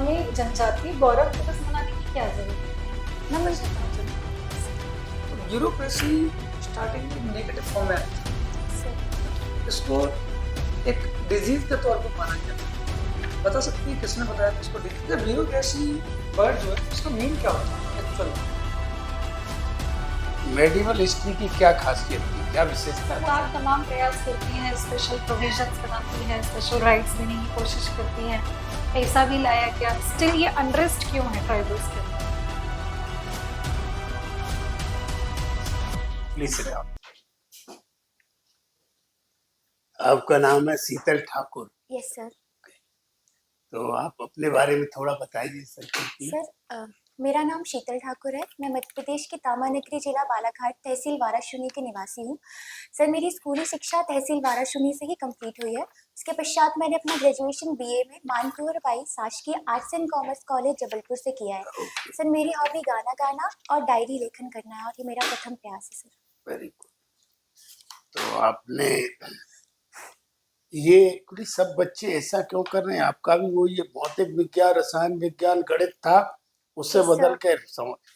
हमें जनजातीय गौरव दिवस मनाने की क्या जरूरत है ना? मुझे ब्यूरोक्रेसी स्टार्टिंग में नेगेटिव फॉर्म में इसको एक डिजीज के तौर पर माना जाता है। बता सकती है किसने बताया था इसको डिजीज? ब्यूरोक्रेसी वर्ड जो है इसका मीन क्या होता है एक्चुअल? मेडिवल हिस्ट्री की क्या खासियत थी, क्या विशेषता थी? सरकार तमाम प्रयास करती है, स्पेशल प्रोविजंस बनाती है, स्पेशल राइट्स देने की कोशिश करती है, पैसा भी लाया गया, स्टिल ये अनरेस्ट क्यों है ट्राइबल्स के अंदर? प्लीज आपका नाम है शीतल ठाकुर, यस सर। तो आप अपने बारे में थोड़ा बताइए सर। सर मेरा नाम शीतल ठाकुर है। मैं मध्य प्रदेश के तामानगरी जिला बालाघाट तहसील वाराशुनी की निवासी हूँ। सर मेरी स्कूली शिक्षा तहसील वाराशुनी से ही कंप्लीट हुई है। उसके पश्चात मैंने अपना ग्रेजुएशन बीए में मानकुर बाई शासकीय arts and commerce college Jabalpur से किया है। सर मेरी हॉबी गाना गाना और डायरी लेखन करना है और ये मेरा प्रथम प्रयास है सर। Very good. तो आपने ये सब बच्चे ऐसा क्यों कर रहे हैं? आपका भी वो ये भौतिक विज्ञान, रसायन विज्ञान, गणित था, उससे बदल के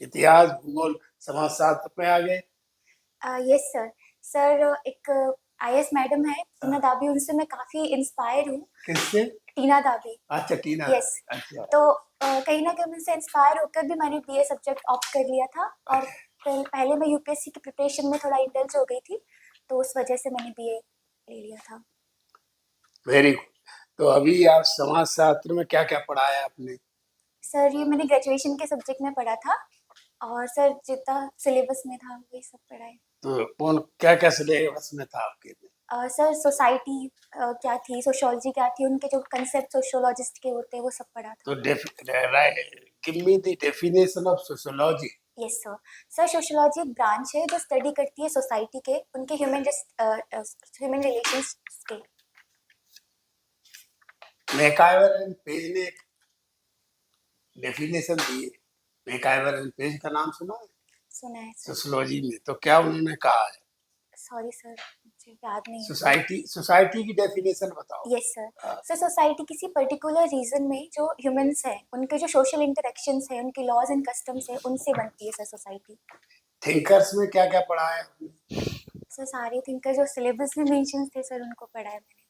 इतिहास, भूगोल, समाजशास्त्र में आ गए। Yes sir. सर एक आईएएस मैडम है टीना दाबी, उनसे मैं काफी इंस्पायर हूँ। किससे? टीना दाबी। अच्छा, टीना। यस। अच्छा। तो कहीं ना कहीं उनसे इंस्पायर होकर भी मैंने बीए सब्जेक्ट ऑप्ट कर लिया था और पहले मैं यूपीएससी की प्रिपरेशन में थोड़ा इंडल्ज हो गई थी, तो उस वजह से मैंने बीए ले लिया था। Very good. तो अभी आप समाजशास्त्र में क्या क्या पढ़ा है आपने? सर ये मैंने ग्रेजुएशन के सब्जेक्ट में पढ़ा था और सर जितना सिलेबस में था वही सब पढ़ा है। तो कौन क्या क्या सिलेबस में था आपके? सर सोसाइटी क्या थी, सोशियोलॉजी क्या थी, उनके जो कंसेप्ट सोशियोलॉजिस्ट के होते हैं वो सब पढ़ा था। तो give me the definition of sociology. Yes sir. Sir sociology एक ब्रांच है जो स्टडी करती है सोसाइटी के, उनके ह्यूमन रिलेशंस के। मैकाइवर एंड पेज ने एक डेफिनेशन दी है। मैकाइवर एंड पेज का नाम सुना है? सुना है सर। सोशियोलॉजी में तो क्या उन्होंने कहा है? सॉरी सर मुझे याद नहीं है। सोसाइटी की डेफिनेशन बताओ। Yes sir. सर सोसाइटी किसी पर्टिकुलर रीजन में जो ह्यूमंस हैं उनके जो सोशल इंटरेक्शंस हैं, उनके लॉज एंड कस्टम्स हैं, उनसे बनती है सर सोसाइटी। थिंकर्स में क्या क्या पढ़ा है? सर सारे थिंकर जो सिलेबस में मेंशन थे सर उनको पढ़ा है मैंने।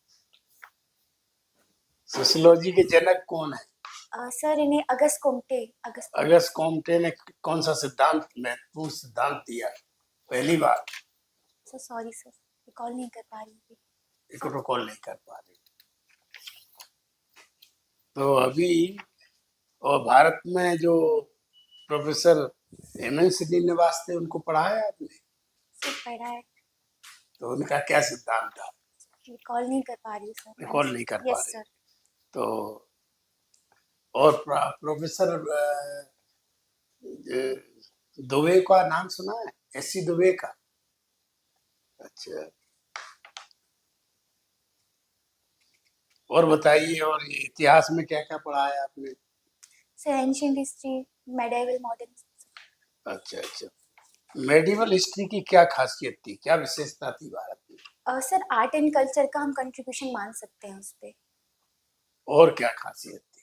सोशियोलॉजी के जनक कौन है? सर इन्हें अगस्त कोम्टे ने कौन सा सिद्धांत, महत्वपूर्ण सिद्धांत दिया पहली बार? सर सॉरी सर रिकॉल नहीं कर पा रही हूँ। इसको रिकॉल नहीं कर पा रही। तो अभी और भारत में जो प्रोफेसर एम.एन. श्रीनिवास थे उनको पढ़ा है आपने? सर पढ़ा है। तो उनका क्या सिद्धांत था? रिकॉल नहीं कर पा रही हूँ सर। रिकॉल नहीं कर पा यस रहे? सर। तो और प्रोफेसर दुबे का नाम सुना है? एस.सी. दुबे का? अच्छा, और बताइए, और ये इतिहास में क्या क्या पढ़ा है आपने? Sir ancient history, medieval, modern. अच्छा। मेडिवल हिस्ट्री की क्या खासियत थी, क्या विशेषता थी भारत में? सर आर्ट एंड कल्चर का हम कंट्रीब्यूशन मान सकते हैं उस पे। और क्या खासियत थी?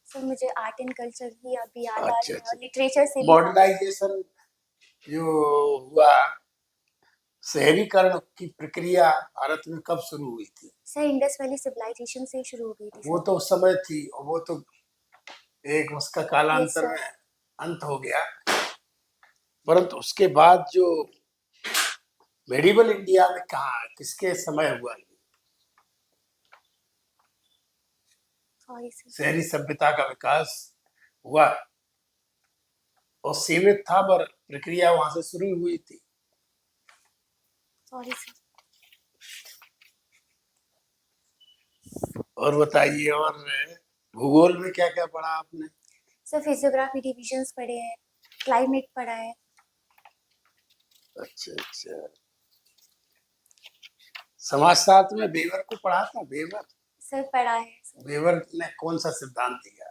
सर मुझे आर्ट एंड कल्चर ही अभी याद आ रहा है और अच्छा। लिटरेचर से भी। मॉडर्नाइजेशन जो हुआ, शहरीकरण की प्रक्रिया भारत में कब शुरू हुई थी? सर इंडस वैली सिविलाइजेशन से शुरू हो गई थी। वो तो उस समय थी और वो तो एक उसका कालांतर Yes, में अंत हो गया, परंतु उसके बाद जो मेडिवल इंडिया में कहा किसके समय हुआ? शहरी सभ्यता का विकास हुआ और सीमित था, पर प्रक्रिया वहां से शुरू हुई थी। Sorry sir. और बताइए, और भूगोल में क्या क्या पढ़ा आपने? सर फिजियोग्राफी डिविजन्स पढ़े हैं, क्लाइमेट पढ़ा है। अच्छा। समाजशास्त्र में बेवर को पढ़ा था? बेवर? सर पढ़ा है सर। बेवर ने कौन सा सिद्धांत दिया?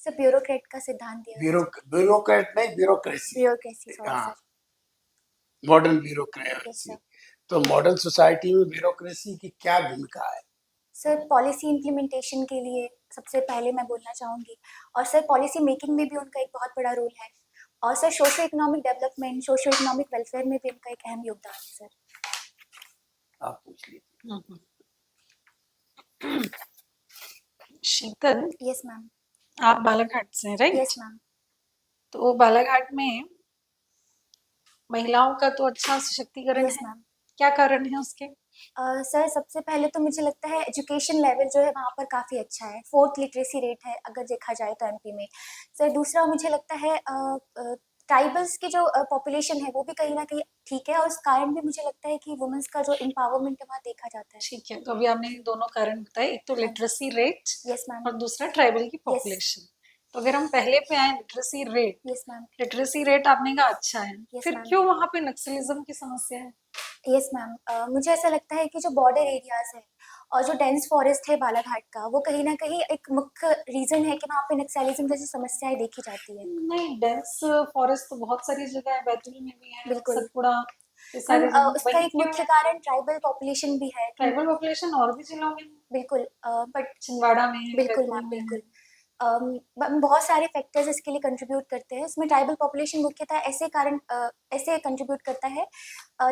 सर ब्यूरोक्रेट का सिद्धांत दिया। ब्यूरोक्रेट नहीं, bureaucracy. Sorry sir. Modern bureaucracy. तो मॉडर्न सोसाइटी में ब्यूरोक्रेसी की क्या भूमिका है? सर पॉलिसी इम्प्लीमेंटेशन के लिए सबसे पहले मैं बोलना चाहूँगी। और सर पॉलिसी मेकिंग में भी उनका एक बहुत बड़ा रोल है। और sir socio economic development, socio economic welfare में भी उनका एक अहम योगदान है सर। आप पूछ लीजिए। शीतल, यस मैम। आप बालाघाट से हैं, राइट? Yes ma'am. तो बालाघाट में महिलाओं का तो अच्छा सशक्तिकरण यस है, मैम। क्या कारण है उसके? सर सबसे पहले तो मुझे लगता है एजुकेशन लेवल जो है वहाँ पर काफ़ी अच्छा है। 4th लिटरेसी रेट है अगर देखा जाए तो एमपी में। सर दूसरा मुझे लगता है ट्राइबल्स की जो पॉपुलेशन है वो भी कहीं न कहीं ठीक है, और उस कारण भी मुझे लगता है कि वुमेन्स का जो एम्पावरमेंट है वहाँ देखा जाता है। ठीक है, तो अभी आपने दोनों कारण बताए, एक तो हाँ जी। Literacy rate yes ma'am. और दूसरा ट्राइबल की पॉपुलेशन। तो अगर हम पहले पे आए literacy rate, yes ma'am. Literacy rate आपने कहा अच्छा है, यस फिर मैम। क्यों वहाँ पे नक्सलिज्म की समस्या है? Yes ma'am. मुझे ऐसा लगता है कि जो बॉर्डर एरियाज़ है और जो डेंस फॉरेस्ट है बालाघाट का, वो कहीं न कहीं एक मुख्य रीज़न है कि वहाँ पे नक्सलिज़्म जैसी समस्याएँ देखी जाती है। नहीं, डेंस फॉरेस्ट तो बहुत सारी जगह है, बैतूल में भी है, बिल्कुल। सतपुड़ा, ये मैम सारी जगह, उसका वही एक क्यों मुख्य है? कारण ट्राइबल पॉपुलेशन भी है कि ट्राइबल पॉपुलेशन और भी जिलों में है, बिल्कुल बट छिंदवाड़ा में है, बिल्कुल बैतूल मैम, में है। बिल्कुल। बहुत सारे फैक्टर्स इसके लिए कंट्रीब्यूट करते हैं। इसमें ट्राइबल पॉपुलेशन मुख्यतः ऐसे कंट्रीब्यूट करता है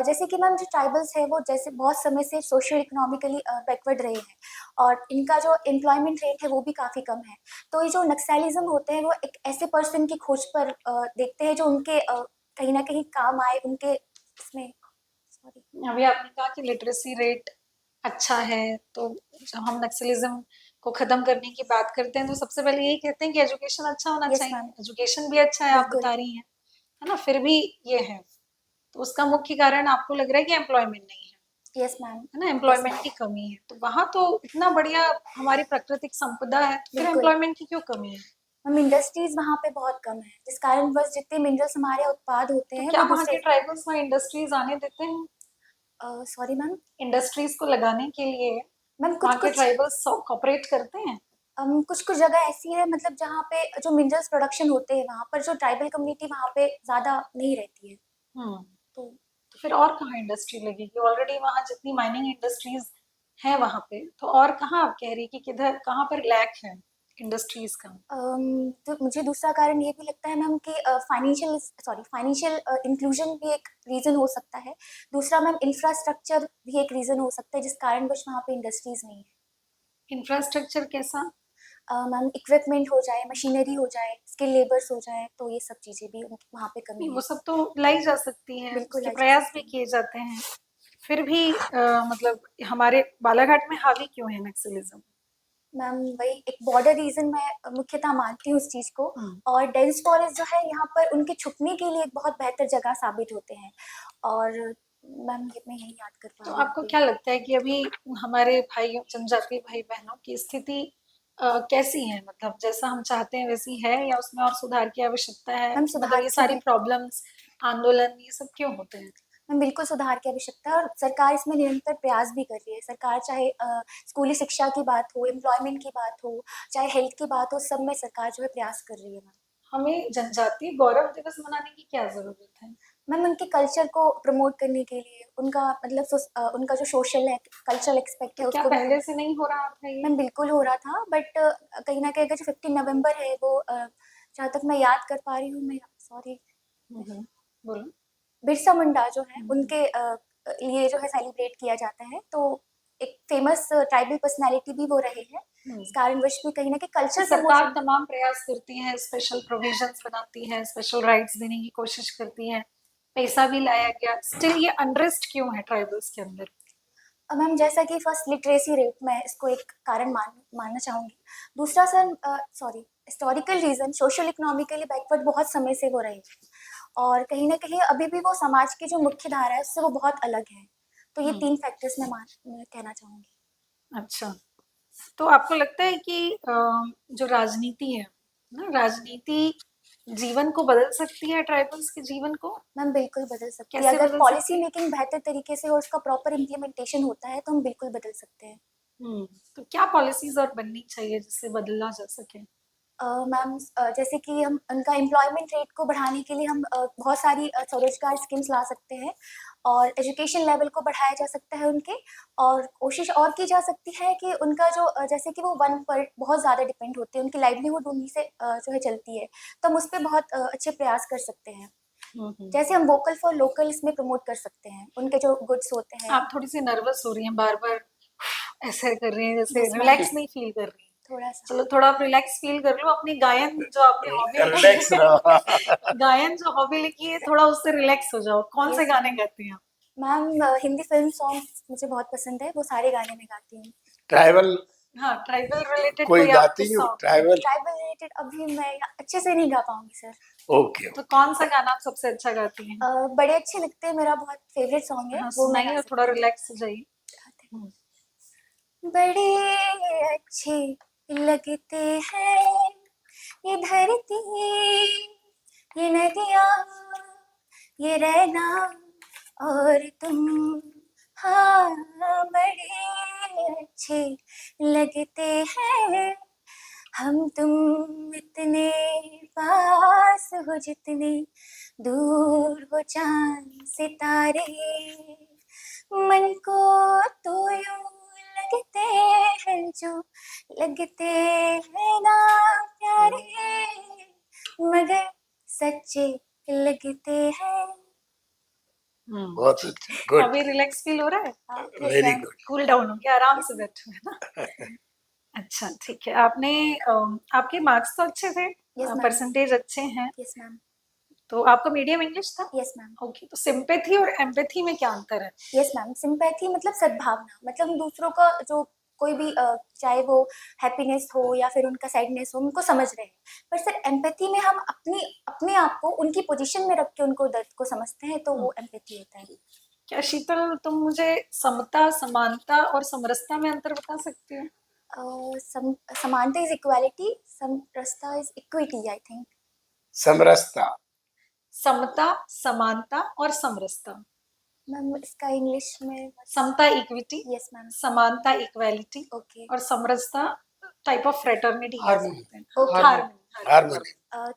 जैसे कि मैम जो ट्राइबल्स है वो जैसे बहुत समय से सोशो इकोनॉमिकली बैकवर्ड रहे हैं, और इनका जो एम्प्लॉयमेंट रेट है वो भी काफ़ी कम है। तो ये जो नक्सलिज्म होते हैं वो एक ऐसे पर्सन की खोज पर देखते हैं जो उनके कहीं न कहीं काम आए, उनके इसमें सॉरी। अभी आपने कहा कि लिटरेसी रेट अच्छा है, तो जब हम नक्सलिज्म को खत्म करने की बात करते हैं तो सबसे पहले यही कहते हैं कि एजुकेशन अच्छा होना यस चाहिए। मैम। एजुकेशन भी अच्छा है, आप बिल्कुल। बता रही हैं, है ना? फिर भी ये है, तो उसका मुख्य कारण आपको लग रहा है कि एम्प्लॉयमेंट नहीं है, यस मैम। है ना? Yes employment ma'am. की कमी है, तो वहाँ तो इतना बढ़िया हमारी प्राकृतिक संपदा है, तो फिर बिल्कुल। एम्प्लॉयमेंट की क्यों कमी है? मैम इंडस्ट्रीज़ वहाँ पे बहुत कम है, जिस कारण बस जितने मिनरल्स हमारे उत्पाद होते तो हैं क्या वो वहाँ दूसरे के ट्राइबल्स वहाँ इंडस्ट्रीज आने देते हैं? Sorry ma'am? इंडस्ट्रीज को लगाने के लिए मैम वहाँ के कुछ-कुछ ट्राइबल्स कोऑपरेट करते हैं? कुछ-कुछ जगह ऐसी है मतलब जहाँ पे जो मिनरल्स प्रोडक्शन होते हैं वहाँ पर जो ट्राइबल कम्युनिटी वहाँ पे ज़्यादा नहीं रहती है। हम्म, तो तो फिर और कहाँ इंडस्ट्री लगेगी? ऑलरेडी वहाँ जितनी माइनिंग इंडस्ट्रीज है वहाँ पे, तो और कहाँ आप कह रही कि किधर कहाँ पर लैक है इंडस्ट्रीज का? तो मुझे दूसरा कारण ये भी लगता है मैम कि फाइनेंशियल इंक्लूजन भी एक रीज़न हो सकता है। दूसरा मैम इंफ्रास्ट्रक्चर भी एक रीज़न हो सकता है जिस कारणवश वहाँ पे इंडस्ट्रीज़ नहीं है। इंफ्रास्ट्रक्चर कैसा? मैम इक्विपमेंट हो जाए, मशीनरी हो जाए, स्किल लेबर्स हो जाए, तो ये सब चीज़ें भी वहाँ पे कमी नहीं, है। वो सब तो लाई जा सकती है, बिल्कुल उसके लाई जा प्रयास सकती भी है। किए जाते हैं, फिर भी मतलब हमारे बालाघाट में हावी क्यों है नक्सलिज्म? मैम वही एक बॉर्डर रीज़न मैं मुख्यतः मानती हूँ उस चीज़ को। हम्म, और डेंस फॉरेस्ट जो है यहाँ पर उनके छुपने के लिए एक बहुत बेहतर जगह साबित होते हैं। और मैम ये मैं यही याद कर पा तो रही हूँ आपको अभी। क्या लगता है कि अभी हमारे भाइयों, जनजातीय भाई बहनों की स्थिति कैसी है? मतलब जैसा हम चाहते हैं वैसी है, या उसमें और सुधार की आवश्यकता है? मैम मतलब सुधार ये की सारी प्रॉब्लम्स, आंदोलन, ये सब क्यों होते हैं? मैम बिल्कुल सुधार की आवश्यकता है और सरकार इसमें निरंतर प्रयास भी कर रही है। सरकार चाहे स्कूली शिक्षा की बात हो, एम्प्लॉयमेंट की बात हो, चाहे हेल्थ की बात हो, सब में सरकार जो है प्रयास कर रही है मैम। हमें जनजातीय गौरव दिवस मनाने की क्या जरूरत है? मैम उनके कल्चर को प्रमोट करने के लिए उनका मतलब उनका जो सोशल है, कल्चरल एस्पेक्ट तो है क्या उसको भी पहले से नहीं हो रहा था ये? मैम बिल्कुल हो रहा था, बट कहीं न कहीं अगर जो 15 नवंबर है वो जहाँ तक मैं याद कर पा रही हूँ, मैं सॉरी बोलो। बिरसा मुंडा जो है हम्म, उनके लिए जो है सेलिब्रेट किया जाता है, तो एक फेमस ट्राइबल पर्सनैलिटी भी वो रहे हैं। हम्म। इस कारणवश भी कहीं न कहीं तो कल्चर सरकार प्रमोशन तमाम प्रयास करती है, स्पेशल प्रोविजंस बनाती है, स्पेशल राइट्स देने की कोशिश करती है, पैसा भी लाया गया, स्टिल ये अनरेस्ट क्यों है ट्राइबल्स के अंदर? मैम जैसा कि फर्स्ट लिटरेसी रेट मैं इसको एक कारण मानना चाहूँगी। दूसरा sir historical reason social economically backward बहुत समय से वो रहे हैं, और कहीं न कहीं अभी भी वो समाज की जो मुख्य धारा है उससे वो बहुत अलग है। तो ये 3 फैक्टर्स मैं कहना चाहूँगी। अच्छा, तो आपको लगता है कि जो राजनीति है ना, राजनीति जीवन को बदल सकती है, ट्राइबल्स के जीवन को? मैम बिल्कुल बदल सकती है। कैसे अगर बदल सकती पॉलिसी है? मेकिंग बेहतर तरीके से और उसका प्रॉपर इम्प्लीमेंटेशन होता है तो हम बिल्कुल बदल सकते हैं। तो क्या पॉलिसीज और बननी चाहिए जिससे बदला जा सके? मैम जैसे कि हम उनका एम्प्लॉयमेंट रेट को बढ़ाने के लिए हम बहुत सारी स्वरोजगार स्कीम्स ला सकते हैं और एजुकेशन लेवल को बढ़ाया जा सकता है उनके, और कोशिश और की जा सकती है कि उनका जो जैसे कि वो वन पर बहुत ज़्यादा डिपेंड होते हैं, उनकी लाइवलीहुड उन्हीं से जो है चलती है, तो हम उस पर बहुत अच्छे प्रयास कर सकते हैं। जैसे हम वोकल फॉर लोकल इसमें प्रमोट कर सकते हैं, उनके जो गुड्स होते हैं। आप थोड़ी सी नर्वस हो रही हैं, बार बार ऐसे कर रही हैं जैसे Yes, ma'am. रिलैक्स नहीं फील कर रही हैं। थोड़ा सा चलो थोड़ा आप रिलैक्स फील कर लो, अपनी गायन जो आपने हॉबी रिलैक्स रहो। गायन जो हॉबी लिखी है थोड़ा उससे रिलैक्स हो जाओ। कौन से Yes, गाने गाती हैं आप? मैम हिंदी फिल्म सॉन्ग्स मुझे बहुत पसंद है, वो सारे गाने में गाती हूँ। ट्राइबल हाँ, ट्राइबल रिलेटेड कोई कोई गाती आपको हूँ song? ट्राइबल? ट्राइबल रिलेटेड अभी मैं अच्छे से नहीं गा पाऊंगी सर। ओके तो कौन सा गाना आप सबसे अच्छा गाती हैं? बड़े अच्छे लगते हैं, मेरा बहुत फेवरेट सॉन्ग है, हाँ, वो मैं सुनाइए गा और थोड़ा सकती हूँ। रिलैक्स हो जाइए। हम्म। बड़े अच्छे लगते हैं ये धरती, ये नदियाँ, ये रहना और तुम, हाँ बड़े अच्छे लगते हैं हम तुम, इतने पास हो जितने दूर हो चांद सितारे, मन को तो यूं लगते हैं जो लगते हैं ना प्यारे, मगर सच्चे लगते हैं। बहुत अच्छा, गुड, अभी रिलैक्स फील हो रहा है? Very good. कूल डाउन हो गया, आराम से बैठो है ना। अच्छा ठीक है। आपने आपके मार्क्स तो अच्छे थे, Yes, ma'am. परसेंटेज अच्छे हैं, यस मैम। तो आपका मीडियम इंग्लिश था? Yes ma'am. ओके, तो सिंपैथी और एम्पैथी में क्या अंतर है? यस मैम, सिंपैथी मतलब सद्भावना, मतलब हम दूसरों का जो कोई भी चाहे वो हैप्पीनेस हो या फिर उनका सैडनेस हो, उनको समझ रहे हैं। पर सर एम्पैथी में हम अपने आप को उनकी पोजीशन में रख के उनको दर्द को समझते हैं, तो वो एम्पैथी होता है। क्या शीतल तुम मुझे समता, समानता और समरसता में अंतर बता सकती हो? समानता इज इक्वालिटी, समरसता इज इक्विटी आई थिंक। समरसता, समता, समानता और समरसता। मैम इसका इंग्लिश में समता इक्विटी, यस मैम। समानता इक्वालिटी ओके। और समरसता टाइप ऑफ फ्रेटर्निटी कह हार्मनी, सकते हैं। Okay. हार्मनी। हार्मनी,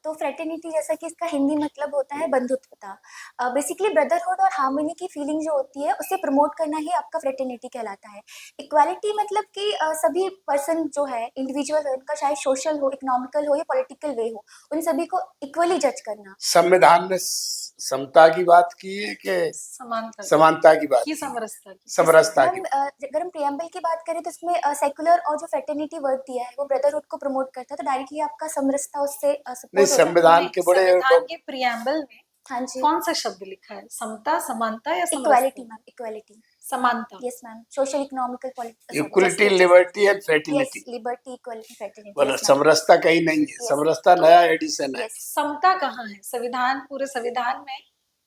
तो फ्रेटर्निटी जैसा कि इसका हिंदी मतलब होता है बंधुत्वता, बेसिकली ब्रदरहुड और हार्मनी की फीलिंग जो होती है उसे प्रमोट करना ही आपका फ्रेटर्निटी कहलाता है। इक्वालिटी मतलब कि सभी पर्सन जो है इंडिविजुअल है, उनका चाहे सोशल हो, इकोनॉमिकल हो या पॉलिटिकल वे हो, उन सभी को इक्वली जज करना। संविधान में समता की बात की है कि समानता समानता की बात की, की है? समरसता की। समरसता की। मैम अगर हम प्रियम्बल की बात करें तो इसमें सेकुलर और जो फ्रेटर्निटी वर्ड दिया है वो ब्रदरहुड को प्रमोट करता है, तो डायरेक्टली आपका समरसता उससे नहीं, सपोर्ट हो जाता है। संविधान के बड़े संविधान के प्रियम्बल में हाँ जी, कौन सा शब्द लिखा है? समता, समानता या इक्वालिटी समरसता? Ma'am, equality. समानता। Yes ma'am, social economical equality, liberty and yes, fraternity. Liberty, equality, fraternity. बोला समरसता कहीं नहीं है, Yes. समरसता नया एडिशन है। यस समता कहाँ है संविधान, पूरे संविधान में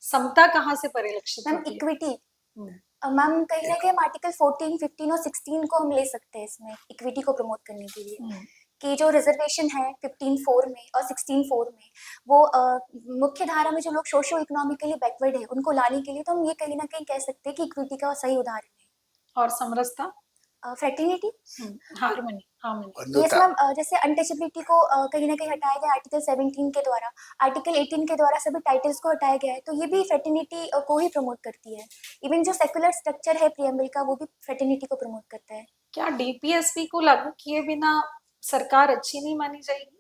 समता कहाँ से परिलक्षित मैम, होती है? इक्विटी हम्म। मैम कहीं ना कहीं हम आर्टिकल 14, 15 और 16 को हम ले सकते हैं इसमें इक्विटी को प्रमोट करने के लिए, हम्म। कि जो रिजर्वेशन है 15(4) में और 16(4) में, वो मुख्य धारा में जो लोग सोशो इकोनॉमिकली बैकवर्ड है उनको लाने के लिए, तो हम ये कहीं ना कहीं कह सकते हैं कि इक्विटी का सही उदाहरण है। और समरसता? Fraternity, harmony, harmony. यस बंधुता। मैम, जैसे अनटचेबिलिटी को कहीं ना कहीं हटाया गया आर्टिकल 17 के द्वारा, आर्टिकल 18 के द्वारा सभी टाइटल्स को हटाया गया है, तो ये भी फ्रेटर्निटी को ही प्रमोट करती है। इवन जो सेकुलर स्ट्रक्चर है प्रियम्बल का वो भी फ्रेटर्निटी को प्रमोट करता है। क्या डीपीएसपी को लागू किए बिना सरकार अच्छी नहीं मानी जाएगी?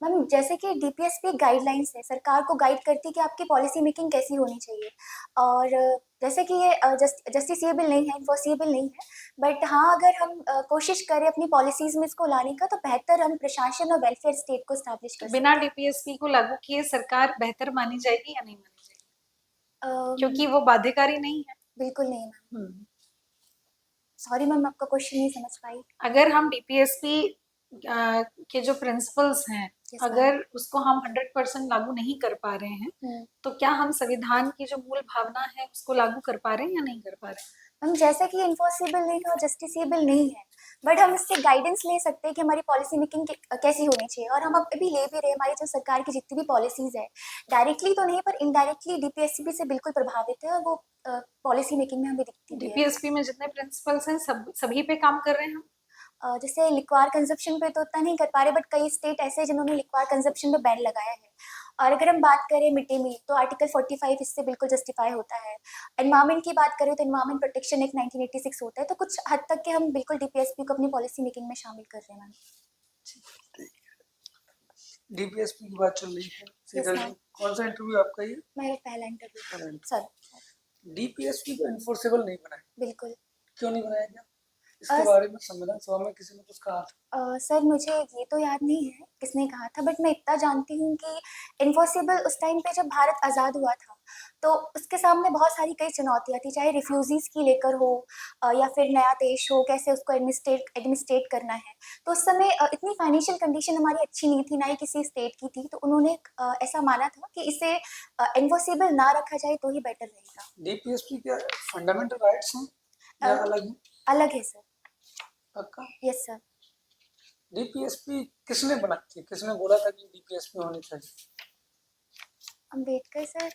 मैम जैसे कि डीपीएसपी एक गाइडलाइंस है, सरकार को गाइड करती है कि आपकी पॉलिसी मेकिंग कैसी होनी चाहिए, और जैसे कि ये जस्टिसेबल नहीं है, इन्फोर्सिबल नहीं है, बट हाँ अगर हम कोशिश करें अपनी पॉलिसीज में इसको लाने का, तो बेहतर हम प्रशासन और वेलफेयर स्टेट को स्टैब्लिश कर बिना डीपीएसपी को लागू किए सरकार बेहतर मानी जाएगी या नहीं मानी जाएगी? सकते। क्योंकि वो बाध्यकारी नहीं है। बिल्कुल नहीं मैम, सॉरी मैम आपका क्वेश्चन नहीं समझ पाई। अगर हम डीपीएसपी के जो प्रिंसिपल्स हैं, Yes, ma'am. अगर उसको हम 100% लागू नहीं कर पा रहे हैं, तो क्या हम संविधान की जो मूल भावना है उसको लागू कर पा रहे हैं या नहीं कर पा रहे हैं? मैम जैसा कि इन्फोर्सिबल नहीं है और जस्टिसेबल नहीं है, बट हम इससे गाइडेंस ले सकते हैं कि हमारी पॉलिसी मेकिंग कैसी होनी चाहिए, और हम अभी ले भी रहे हैं। हमारी जो सरकार की जितनी भी पॉलिसीज है, डायरेक्टली तो नहीं पर इनडायरेक्टली डीपीएसपी से बिल्कुल प्रभावित है, और वो पॉलिसी मेकिंग में हमें दिखती भी है। डीपीएसपी में जितने प्रिंसिपल्स हैं सभी पे काम कर रहे हैं हम? जैसे लिक्वार कंजप्शन पे तो उतना नहीं कर पा रहे, बट कई स्टेट ऐसे हैं जिन्होंने लिक्वार कंजप्शन पे बैन लगाया है। और अगर हम बात करें मिड डे मील, तो आर्टिकल 45 इससे बिल्कुल जस्टिफाई होता है। एनवायरमेंट की बात करें तो एनवायरमेंट प्रोटेक्शन एक्ट 1986 होता है, तो कुछ हद तक के हम बिल्कुल डीपीएसपी को अपनी पॉलिसी मेकिंग में शामिल कर रहे हैं मैम। डीपीएसपी की बात चल रही है शीतल जी, ma'am. कौन सा इंटरव्यू आपका ये? मेरा पहला इंटरव्यू सर। डीपीएसपी को इन्फोर्सेबल नहीं बनाया, बिल्कुल। क्यों नहीं बनाया गया? इसके अ, बारे में संविधान सभा में किसी ने कुछ कहा था? सर मुझे ये तो याद नहीं है किसने कहा था, बट मैं इतना जानती हूँ कि इन्फॉर्सेबल उस टाइम पे जब भारत आज़ाद हुआ था, तो उसके सामने बहुत सारी कई चुनौतियाँ थी, चाहे रिफ्यूजीज़ की लेकर हो या फिर नया देश हो, कैसे उसको एडमिनिस्ट्रेट करना है। तो उस समय इतनी फाइनेंशियल कंडीशन हमारी अच्छी नहीं थी, ना ही किसी स्टेट की थी, तो उन्होंने ऐसा माना था कि इसे इन्फॉर्सेबल ना रखा जाए तो ही बेटर रहेगा। डीपीएसपी के फंडामेंटल राइट्स हैं या अ, अलग हैं? अलग है सर। पक्का? Yes sir. डीपीएसपी किसने बनाई थी, किसने बोला था कि डीपीएसपी होनी चाहिए? अम्बेडकर सर।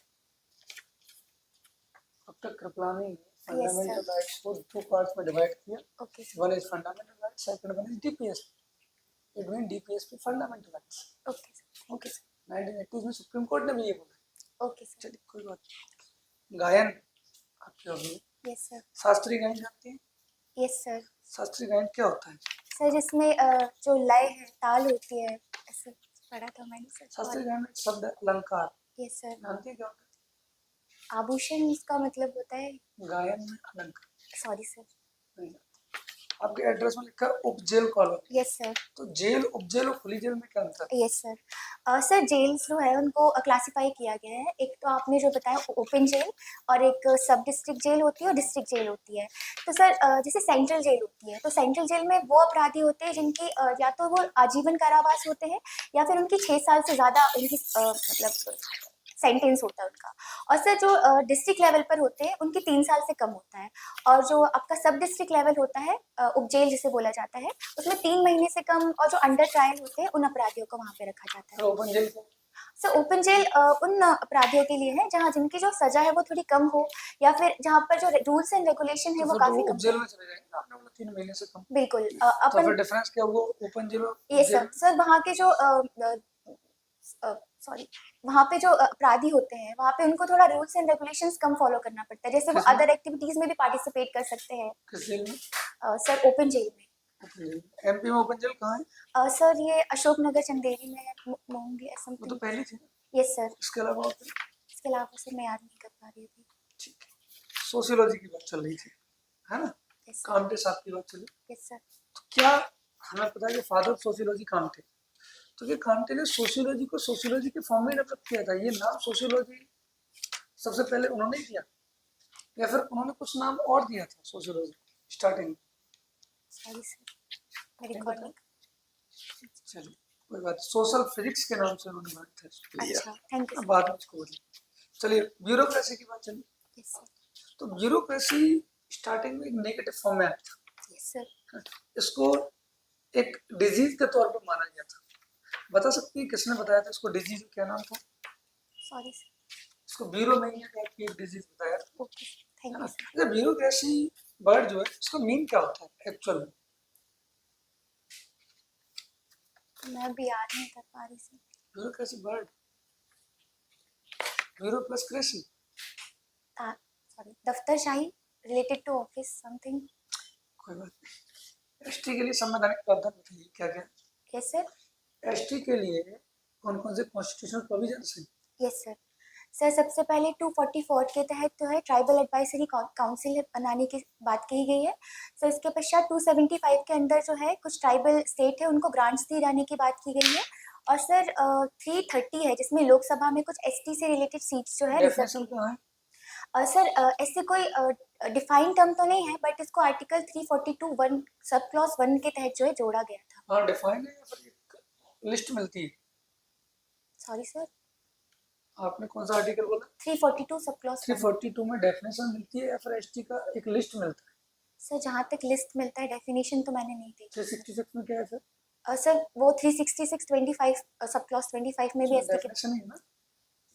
डॉक्टर कृपलानी ने sir. फंडामेंटल राइट्स को दो पार्ट्स में डिवाइड किया। Okay sir. One is fundamental rights, second one is DPSP. It mean DPSP fundamental rights. Okay sir. Okay sir. 1980 में सुप्रीम कोर्ट ने भी ये बोला। Okay sir. चलिए कोई बात नहीं। गायन आपकी होगी। Yes sir. शास्त्रीय गायन जानती हैं? Yes sir. शास्त्रीय गायन क्या होता है? सर जिसमें जो लय है, ताल होती है, ऐसे पढ़ा था मैंने सर। शास्त्रीय गायन में शब्द अलंकार यस सर। जानती है क्या होता आभूषण इसका मतलब होता है। है? गायन में अलंकार सॉरी सर। नहीं जानते। आपके एड्रेस में लिखा है उपजेल कॉलोनी। Yes sir. तो जेल, उपजेल और खुली जेल में क्या अंतर है? Yes sir. सर जेल्स जो है उनको क्लासिफाई किया गया है। एक तो आपने जो बताया ओपन जेल, और एक सब डिस्ट्रिक्ट जेल होती है और डिस्ट्रिक्ट जेल होती है। तो सर जैसे सेंट्रल जेल होती है, तो सेंट्रल जेल में वो अपराधी होते हैं जिनकी या तो वो आजीवन कारावास होते हैं, या फिर उनकी 6 साल से ज़्यादा उनकी मतलब सेंटेंस होता है उनका। और सर जो डिस्ट्रिक्ट लेवल पर होते हैं उनकी 3 साल से कम होता है। और जो आपका सब डिस्ट्रिक्ट लेवल होता है, उपजेल जिसे बोला जाता है, उसमें 3 महीने से कम, और जो अंडर ट्रायल होते हैं उन अपराधियों को वहाँ पे रखा जाता है। तो ओपन जेल को सर ओपन जेल उन अपराधियों के लिए है जहाँ जिनकी जो सजा है वो थोड़ी कम हो, या फिर जहाँ पर जो रूल्स एंड रेगुलेशन है वो काफी कम जेल हो। में चले जाएंगे ना, आपने बोला 3 महीने से कम। बिल्कुल तो अपन फिर डिफरेंस क्या हुआ ओपन जेल और ये जेल में? सर वहाँ के जो सॉरी वहाँ पे जो अपराधी होते हैं वहाँ पे उनको थोड़ा rules and regulations come follow करना पड़ता है, जैसे वो किसमें? अदर एक्टिविटीज में भी पार्टिसिपेट कर सकते हैं। किस जेल में? सर ओपन जेल में। Open jail. एमपी में ओपन जेल कहाँ है? सर ये अशोक नगर चंदेरी में है, मोंगी वो तो समथिंग। पहली थी ना। Yes sir. इसके अलावा और फिर? इसके अलावा सर मैं याद नहीं कर पा रही थी। ठीक है। सोशियोलॉजी की बात चल रही थी, है ना? यस कांटे साहब की बात चली। Yes sir. तो क्या हमें पता है कि फादर ऑफ सोशियोलॉजी कांटे, तो ये कांटे ने सोशियोलॉजी को सोशियोलॉजी के फॉर्म में डेवलप किया था। ये नाम सोशियोलॉजी सबसे पहले उन्होंने ही दिया, या फिर उन्होंने कुछ नाम और दिया था सोशियोलॉजी स्टार्टिंग में? सॉरी सर मैं रिकॉर्ड नहीं। चलिए कोई बात। सोशल फिजिक्स के नाम से उन्होंने बात किया। अच्छा थैंक यू बाद में उसको बोलिए। चलिए ब्यूरोक्रेसी की बात चलिए। Yes sir. तो ब्यूरोक्रेसी स्टार्टिंग में एक नेगेटिव फॉर्म में आया था। Yes sir. इसको एक डिजीज के तौर पर माना गया था। बता सकती है किसने बताया था इसको डिजीज, क्या नाम था? Sorry sir. इसको ब्यूरो नहीं है टाइप की एक डिजीज बताया था, ओके थैंक है यू ना? सर। ये ब्यूरोक्रेसी वर्ड जो है इसका मीन क्या होता है एक्चुअल में? मैं अभी याद नहीं कर पा रही sir. Bureaucracy word, bureau plus cracy. Sorry दफ्तरशाही रिलेटेड टू ऑफिस समथिंग। कोई बात नहीं। एसटी के लिए संवैधानिक प्रावधान बताइए क्या क्या? Yes sir. एसटी के लिए कौन कौन से कॉन्स्टिट्यूशनल प्रोविजंस हैं? Yes sir. सर सबसे पहले 244 के तहत जो है ट्राइबल एडवाइजरी काउंसिल बनाने की बात कही गई है। सर इसके पश्चात 275 के अंदर जो है कुछ ट्राइबल स्टेट है उनको ग्रांट्स दिए जाने की बात की गई है। और सर 330 है जिसमें लोकसभा में कुछ एसटी से रिलेटेड सीट्स जो है डेफिनेशन क्या है? सर ऐसे कोई डिफाइन टर्म तो नहीं है, बट इसको आर्टिकल 342 1 सब क्लॉज 1 के तहत जो है जोड़ा गया था। हाँ डिफाइन है या फिर एक लिस्ट मिलती है? सॉरी सर आपने कौन सा आर्टिकल बोला? 342 सब क्लॉज 342 में डेफिनेशन मिलती है या फिर एसटी का एक लिस्ट मिलता है? सर जहाँ तक लिस्ट मिलता है, डेफिनेशन तो मैंने नहीं देखी। 366 में क्या है सर? सर वो 366 25 सब क्लॉज 25 में भी ऐसे डेफिनेशन ही है ना,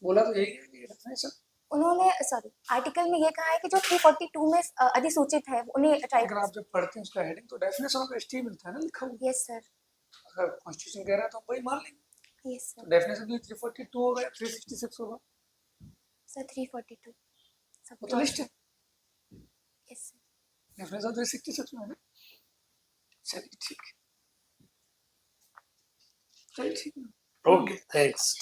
बोला तो यही है कि डेफिनेशन। उन्होंने सॉरी आर्टिकल में ये कहा है कि जो 342 में अधिसूचित है उन्हें अगर ट्राइबल। आप जब पढ़ते हैं उसका हेडिंग तो डेफिनेशन ऑफ एसटी मिलता है ना लिखा हुआ। Yes sir. अगर कॉन्स्टिट्यूशन कह रहा है तो हम वही मान लेंगे। यस तो सर। डेफिनेशन भी 342 होगा, 366 होगा, सर 342 सब वो तो लिस्ट है। Yes sir. डेफिनेशन 366 में है ना। चलिए ठीक है, चलिए ठीक है। Okay, thanks.